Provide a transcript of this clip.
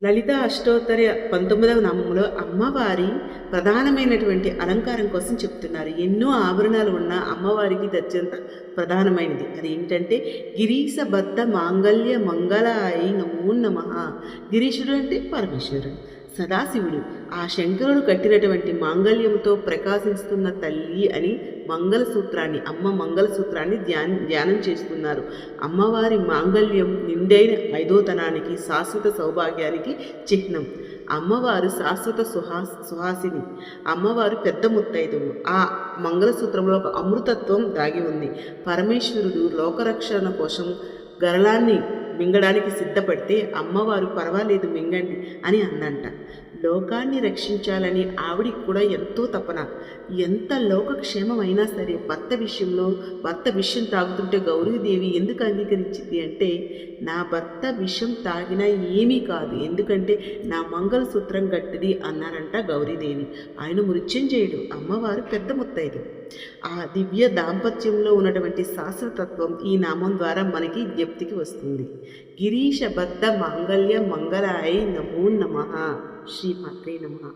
లలిత అష్టోత్తర 19వ నామంలో అమ్మవారి ప్రధానమైనటువంటి అలంకారం కోసం చెప్తున్నారు. ఎన్నో ఆభరణాలు ఉన్న అమ్మవారికి ఇది అత్యంత ప్రధానమైనది. అదేంటంటే గిరీశబద్ధ మాంగళ్య మంగళాయి నమో నమః. గిరీశుడు అంటే పరమేశ్వరుడు, సదాశివుడు. ఆ శంకరుడు కట్టినటువంటి మాంగళ్యముతో ప్రకాశిస్తున్న తల్లి అని మంగళసూత్రాన్ని, అమ్మ మంగళసూత్రాన్ని ధ్యానం చేస్తున్నారు. అమ్మవారి మాంగళ్యం నిండైన ఐదోతనానికి, శాశ్వత సౌభాగ్యానికి చిహ్నం. అమ్మవారు శాశ్వత సుహాసిని. అమ్మవారు పెద్ద ముత్తైదువు. ఆ మంగళసూత్రంలో ఒక అమృతత్వం దాగి ఉంది. పరమేశ్వరుడు లోకరక్షణ కోసం గరళాన్ని మింగడానికి సిద్ధపడితే అమ్మవారు పర్వాలేదు మింగండి అని అందంట. లోకాన్ని రక్షించాలని ఆవిడికి కూడా ఎంతో తపన. ఎంత లోకక్షేమమైనా సరే భర్త విషం తాగుతుంటే గౌరీదేవి ఎందుకు అంగీకరించింది అంటే, నా భర్త విషం తాగినా ఏమీ కాదు, ఎందుకంటే నా మంగళసూత్రం గట్టిది అన్నారంట గౌరీదేవి. ఆయన మృత్యుంజయుడు, అమ్మవారు పెద్ద ముత్తైదు. ఆ దివ్య దాంపత్యంలో ఉన్నటువంటి శాస్త్రతత్వం ఈ నామం ద్వారా మనకి జ్ఞప్తికి వస్తుంది. గిరీశబద్ధ మాంగళ్య మంగళాయ నమో నమః. శ్రీమాత్రే నమః.